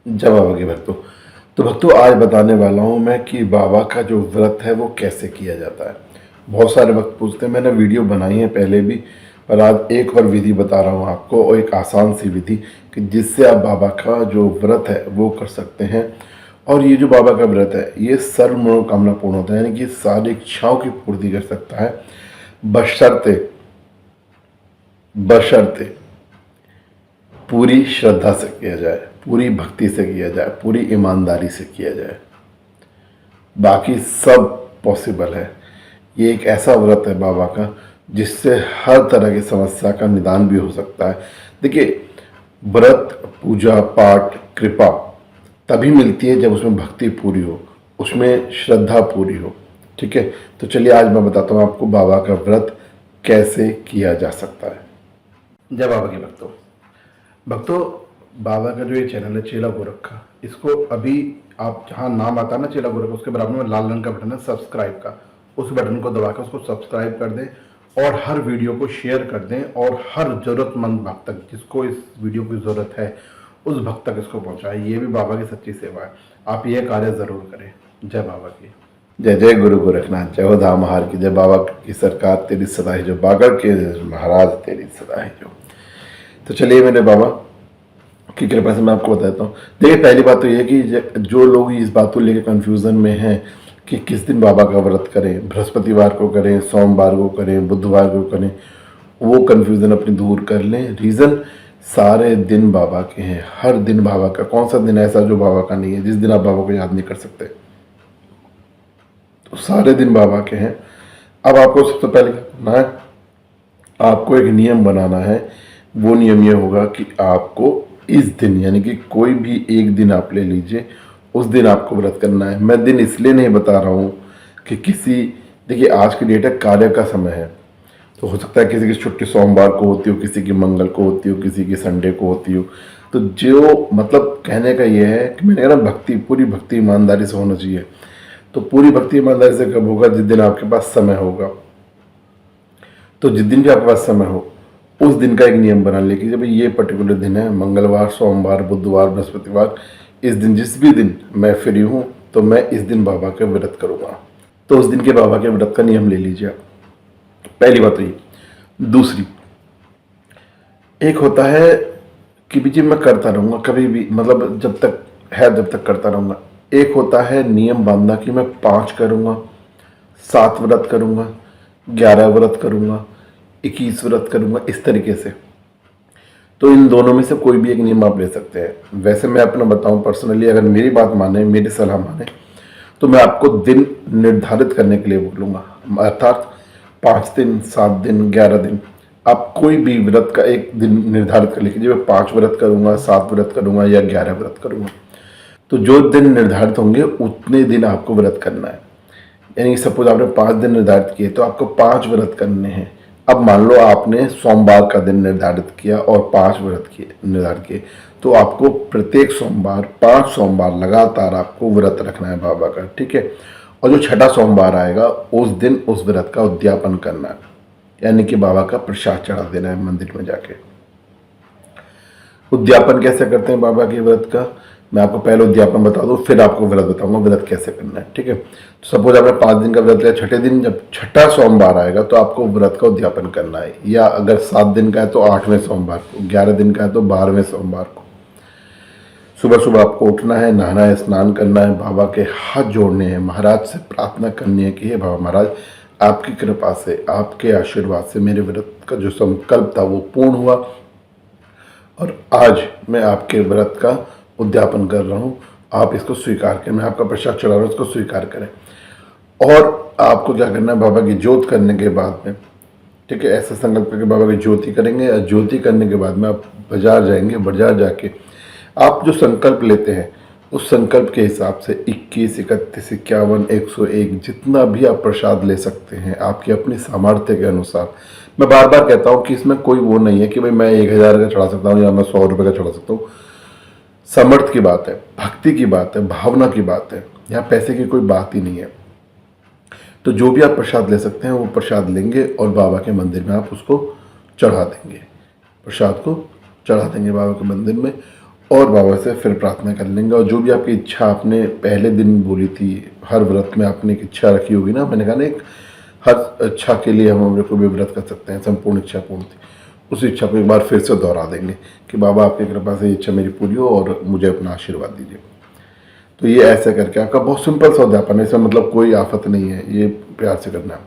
जय बाबा के भक्तों। तो भक्तों, आज बताने वाला हूँ मैं कि बाबा का जो व्रत है वो कैसे किया जाता है। बहुत सारे भक्त पूछते हैं, मैंने वीडियो बनाई है पहले भी, पर आज एक और विधि बता रहा हूँ आपको, और एक आसान सी विधि कि जिससे आप बाबा का जो व्रत है वो कर सकते हैं। और ये जो बाबा का व्रत है ये सर्व मनोकामना पूर्ण होता है, यानी कि सारी इच्छाओं की पूर्ति कर सकता है, बशर्ते बशर्ते पूरी श्रद्धा से किया जाए, पूरी भक्ति से किया जाए, पूरी ईमानदारी से किया जाए। बाकी सब पॉसिबल है। ये एक ऐसा व्रत है बाबा का जिससे हर तरह की समस्या का निदान भी हो सकता है। देखिए, व्रत, पूजा पाठ, कृपा तभी मिलती है जब उसमें भक्ति पूरी हो, उसमें श्रद्धा पूरी हो। ठीक है, तो चलिए आज मैं बताता हूँ आपको बाबा का व्रत कैसे किया जा सकता है। जय बाबा के भक्तों, बाबा का जो ये चैनल है चेला गोरखा, इसको अभी आप जहाँ नाम आता है ना चेला गोरखा, उसके बराबर में लाल रंग का बटन है सब्सक्राइब का, उस बटन को दबा कर उसको सब्सक्राइब कर दें और हर वीडियो को शेयर कर दें, और हर ज़रूरतमंद भक्त तक, जिसको इस वीडियो की ज़रूरत है उस भक्त तक इसको पहुँचाएं। ये भी बाबा की सच्ची सेवा है, आप ये कार्य ज़रूर करें। जय बाबा की जय। जय गुरु गोरखनाथ, जय हो धाम महार की जय। बाबा की सरकार तेरी सदा है जो, बागड़ के महाराज तेरी सदा है जो। तो चलिए मेरे बाबा की कृपा से मैं आपको बताता हूँ। देखिए, पहली बात तो ये है कि जो लोग इस बात को लेकर कन्फ्यूज़न में हैं कि किस दिन बाबा का व्रत करें, बृहस्पतिवार को करें, सोमवार को करें, बुधवार को करें, वो कन्फ्यूज़न अपनी दूर कर लें। रीज़न सारे दिन बाबा के हैं, हर दिन बाबा का। कौन सा दिन ऐसा जो बाबा का नहीं है, जिस दिन आप बाबा को याद नहीं कर सकते? तो सारे दिन बाबा के हैं। अब आपको सबसे पहले क्या करना है, आपको एक नियम बनाना है। वो नियम ये होगा कि आपको इस दिन, यानी कि कोई भी एक दिन आप ले लीजिए, उस दिन आपको व्रत करना है। मैं दिन इसलिए नहीं बता रहा हूँ कि देखिए आज की डेट है, कार्य का समय है, तो हो सकता है किसी की छुट्टी सोमवार को होती हो, किसी की मंगल को होती हो, किसी की संडे को होती हो। तो जो मतलब कहने का ये है कि मैंने कहा ना, भक्ति, पूरी भक्ति ईमानदारी से होना चाहिए। तो पूरी भक्ति ईमानदारी से कब होगा? जिस दिन आपके पास समय होगा। तो जिस दिन भी आपके पास समय हो उस दिन का एक नियम बना लिया कि जब ये पर्टिकुलर दिन है, मंगलवार, सोमवार, बुधवार, बृहस्पतिवार, इस दिन, जिस भी दिन मैं फ्री हूँ तो मैं इस दिन बाबा के व्रत करूँगा। तो उस दिन के बाबा के व्रत का नियम ले लीजिए आप। पहली बात तो ये। दूसरी, एक होता है कि भी जी मैं करता रहूँगा कभी भी, मतलब जब तक है जब तक करता रहूँगा। एक होता है नियम बांधना कि मैं 5 करूँगा, 7 व्रत करूँगा, 11 व्रत करूँगा, 21 व्रत करूँगा, इस तरीके से। तो इन दोनों में से कोई भी एक नियम आप ले सकते हैं। वैसे मैं अपना बताऊं पर्सनली, अगर मेरी बात माने, मेरी सलाह माने, तो मैं आपको दिन निर्धारित करने के लिए बोलूँगा, अर्थात 5 दिन, 7 दिन, 11 दिन। आप कोई भी व्रत का एक दिन निर्धारित कर लीजिए, मैं 5 व्रत करूँगा, 7 व्रत करूँगा या 11 व्रत करूँगा। तो जो दिन निर्धारित होंगे उतने दिन आपको व्रत करना है। यानी सपोज आपने 5 दिन निर्धारित किए तो आपको 5 व्रत करने हैं। अब मान लो आपने सोमवार का दिन निर्धारित किया और 5 व्रत किए निर्धारित किए, तो आपको प्रत्येक सोमवार 5 सोमवार लगातार आपको व्रत रखना है बाबा का। ठीक है, और जो छठा सोमवार आएगा उस दिन उस व्रत का उद्यापन करना है, यानी कि बाबा का प्रसाद चढ़ा देना है मंदिर में जाके। उद्यापन कैसे करते हैं बाबा के व्रत का, मैं आपको पहले उद्यापन बता दूं, फिर आपको व्रत बताऊंगा व्रत कैसे करना है। ठीक है, तो सपोज आपने 5 दिन का व्रत लिया, छठे दिन जब छठा सोमवार आएगा तो आपको व्रत का उद्यापन करना है, या अगर 7 दिन का है तो 8वें सोमवार को, 11 दिन का है तो 12वें सोमवार को। सुबह सुबह आपको उठना है, नहाना है, स्नान करना है, बाबा के हाथ जोड़ने हैं, महाराज से प्रार्थना करनी है कि हे बाबा महाराज, आपकी कृपा से, आपके आशीर्वाद से मेरे व्रत का जो संकल्प था वो पूर्ण हुआ, और आज मैं आपके व्रत का उद्यापन कर रहा हूँ, आप इसको स्वीकार करें, मैं आपका प्रसाद चढ़ा रहा हूँ, इसको स्वीकार करें। और आपको क्या करना है, बाबा की ज्योत करने के बाद में, ठीक है, ऐसा संकल्प करके बाबा की ज्योति करेंगे, और ज्योति करने के बाद में आप बाजार जाएंगे, बाजार जाके आप जो संकल्प लेते हैं उस संकल्प के हिसाब से 21, 31, 51, 101 जितना भी आप प्रसाद ले सकते हैं आपकी अपनी सामर्थ्य के अनुसार। मैं बार बार कहता हूँ कि इसमें कोई वो नहीं है कि भाई मैं 1000 का चढ़ा सकता हूँ या मैं 100 रुपये का चढ़ा सकता हूँ। समर्थ की बात है, भक्ति की बात है, भावना की बात है, यहाँ पैसे की कोई बात ही नहीं है। तो जो भी आप प्रसाद ले सकते हैं वो प्रसाद लेंगे और बाबा के मंदिर में आप उसको चढ़ा देंगे, प्रसाद को चढ़ा देंगे बाबा के मंदिर में। और बाबा से फिर प्रार्थना कर लेंगे। और जो भी आपकी इच्छा आपने पहले दिन बोली थी, हर व्रत में आपने एक इच्छा रखी होगी ना, मैंने कहा ना, एक हर इच्छा के लिए हम अपने को भी व्रत कर सकते हैं, संपूर्ण इच्छा पूर्ण थी, उस इच्छा को एक बार फिर से दोहरा देंगे कि बाबा आपकी कृपा से इच्छा मेरी पूरी हो और मुझे अपना आशीर्वाद दीजिए। तो ये ऐसे करके आपका बहुत सिंपल सा उद्यापन है, इसमें मतलब कोई आफत नहीं है, ये प्यार से करना है।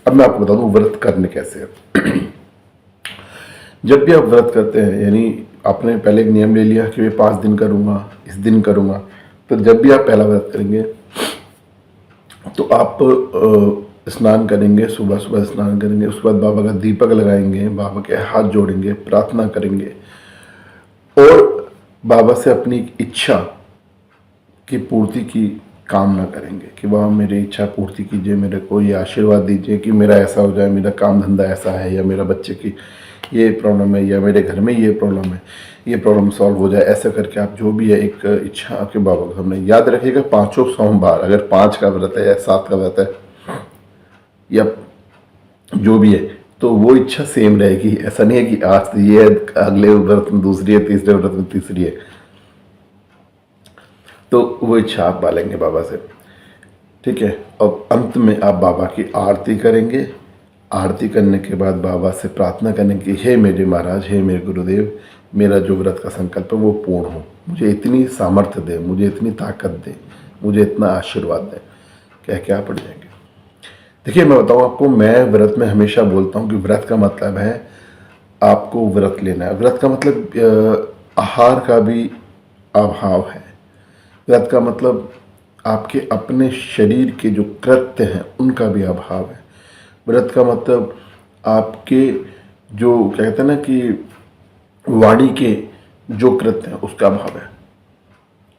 अब मैं आपको बता दूं व्रत करने कैसे है। जब भी आप व्रत करते हैं, यानी आपने पहले एक नियम ले लिया कि मैं 5 दिन करूँगा, इस दिन करूँगा, तो जब भी आप पहला व्रत करेंगे तो आप स्नान करेंगे, सुबह सुबह स्नान करेंगे, उसके बाद बाबा का दीपक लगाएंगे, बाबा के हाथ जोड़ेंगे, प्रार्थना करेंगे और बाबा से अपनी इच्छा की पूर्ति की कामना करेंगे कि बाबा मेरी इच्छा पूर्ति कीजिए, मेरे को ये आशीर्वाद दीजिए कि मेरा ऐसा हो जाए, मेरा काम धंधा ऐसा है, या मेरा बच्चे की ये प्रॉब्लम है, या मेरे घर में ये प्रॉब्लम है, ये प्रॉब्लम सॉल्व हो जाए। ऐसा करके आप जो भी है एक इच्छा आपके बाबा को सामने याद रखिएगा। 5 सोमवार, अगर 5 का व्रत है या 7 का व्रत है या जो भी है, तो वो इच्छा सेम रहेगी। ऐसा नहीं है कि आज तो ये है, अगले व्रत में दूसरी है, तीसरे व्रत में तीसरी है, तो वो इच्छा आप पालेंगे बाबा से, ठीक है। और अंत में आप बाबा की आरती करेंगे। आरती करने के बाद बाबा से प्रार्थना करने की, हे मेरे महाराज, हे मेरे गुरुदेव, मेरा जो व्रत का संकल्प है वो पूर्ण हो, मुझे इतनी सामर्थ्य दे, मुझे इतनी ताकत दे, मुझे इतना आशीर्वाद दे, कह के आप पड़ जाएंगे। देखिए मैं बताऊँ आपको, मैं व्रत में हमेशा बोलता हूँ कि व्रत का मतलब है आपको व्रत लेना है। व्रत का मतलब आहार का भी अभाव है। व्रत का मतलब आपके अपने शरीर के जो कृत्य हैं उनका भी अभाव है। व्रत का मतलब आपके जो क्या कहते हैं ना कि वाणी के जो कृत्य हैं उसका अभाव है,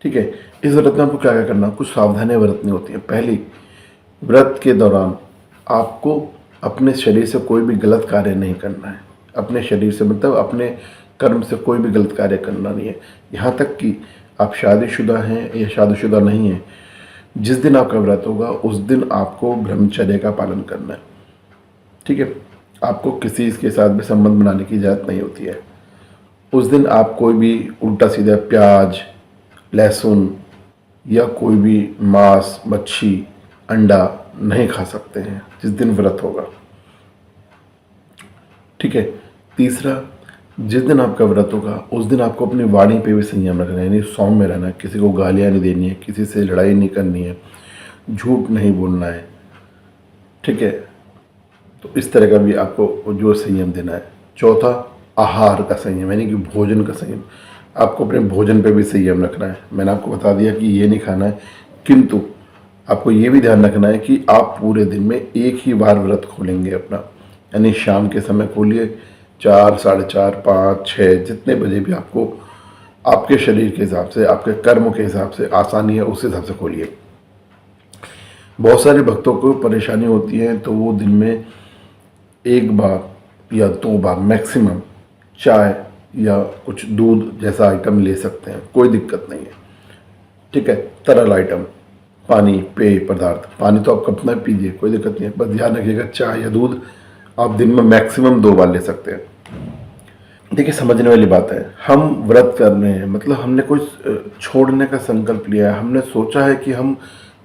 ठीक है। इस व्रत में आपको क्या क्या करना, कुछ सावधानियां व्रतनी होती हैं। पहली, व्रत के दौरान आपको अपने शरीर से कोई भी गलत कार्य नहीं करना है। अपने शरीर से मतलब अपने कर्म से कोई भी गलत कार्य करना नहीं है। यहाँ तक कि आप शादीशुदा हैं या शादीशुदा नहीं हैं, जिस दिन आपका व्रत होगा उस दिन आपको ब्रह्मचर्य का पालन करना है, ठीक है। आपको किसी के साथ भी संबंध बनाने की इजाज़त नहीं होती है। उस दिन आप कोई भी उल्टा सीधा प्याज, लहसुन या कोई भी मांस, मच्छी, अंडा नहीं खा सकते हैं जिस दिन व्रत होगा, ठीक है। तीसरा, जिस दिन आपका व्रत होगा उस दिन आपको अपनी वाणी पे भी संयम रखना है, यानी सौम्य रहना है, किसी को गालियाँ नहीं देनी है, किसी से लड़ाई नहीं करनी है, झूठ नहीं बोलना है, ठीक है। तो इस तरह का भी आपको जो संयम देना है। चौथा, आहार का संयम, यानी कि भोजन का संयम। आपको अपने भोजन पे भी संयम रखना है। मैंने आपको बता दिया कि ये नहीं खाना है, किंतु आपको ये भी ध्यान रखना है कि आप पूरे दिन में एक ही बार व्रत खोलेंगे अपना, यानी शाम के समय खोलिए, 4, 4:30, 5, 6 जितने बजे भी आपको आपके शरीर के हिसाब से, आपके कर्म के हिसाब से आसानी है उस हिसाब से खोलिए। बहुत सारे भक्तों को परेशानी होती है तो वो दिन में 1 बार या 2 बार मैक्सिमम चाय या कुछ दूध जैसा आइटम ले सकते हैं, कोई दिक्कत नहीं है, ठीक है। तरल आइटम, पानी, पेय पदार्थ, पानी तो आप कितना पीजिए, कोई दिक्कत नहीं है, बस ध्यान रखिएगा चाय या दूध आप दिन में मैक्सिमम 2 बार ले सकते हैं। देखिए समझने वाली बात है, हम व्रत कर रहे हैं मतलब हमने कुछ छोड़ने का संकल्प लिया है, हमने सोचा है कि हम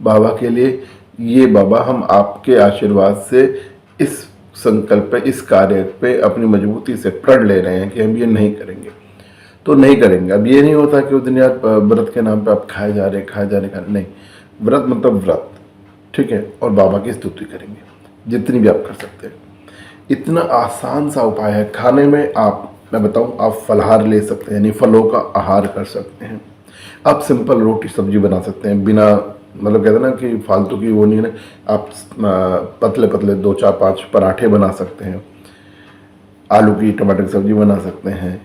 बाबा के लिए, ये बाबा हम आपके आशीर्वाद से इस संकल्प पे, इस कार्य पे अपनी मजबूती से प्रण ले रहे हैं कि हम ये नहीं करेंगे, तो नहीं करेंगे। अब ये नहीं होता कि उस दिन यार व्रत के नाम पे आप खाए जा रहे हैं, नहीं। व्रत मतलब व्रत, ठीक है, और बाबा की स्तुति करेंगे जितनी भी आप कर सकते हैं। इतना आसान सा उपाय है। खाने में आप, मैं बताऊं, आप फलाहार ले सकते हैं, यानी फलों का आहार कर सकते हैं। आप सिंपल रोटी सब्जी बना सकते हैं, बिना मतलब कहते हैं ना कि फालतू की वो नहीं है ना। आप पतले पतले 2, 4, 5 पराठे बना सकते हैं, आलू की टमाटर की सब्जी बना सकते हैं,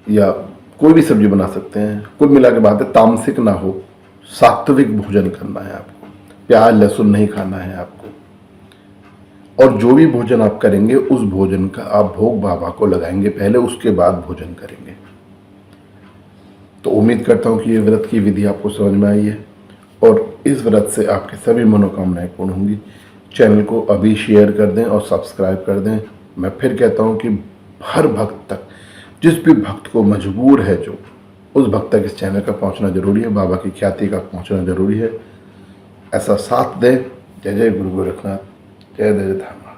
या कोई भी सब्जी बना सकते हैं। कुल मिला के बात है, तामसिक ना हो, सात्विक भोजन करना है आपको, प्याज लहसुन नहीं खाना है आपको। और जो भी भोजन आप करेंगे उस भोजन का आप भोग बाबा को लगाएंगे पहले, उसके बाद भोजन करेंगे। तो उम्मीद करता हूँ कि ये व्रत की विधि आपको समझ में आई है और इस व्रत से आपकी सभी मनोकामनाएं पूर्ण होंगी। चैनल को अभी शेयर कर दें और सब्सक्राइब कर दें। मैं फिर कहता हूँ कि हर भक्त तक, जिस भी भक्त को मजबूर है जो, उस भक्त तक इस चैनल का पहुंचना जरूरी है, बाबा की ख्याति का पहुंचना जरूरी है। ऐसा साथ दें। जय जय गुरु गोरखनाथ, जय जय धाम।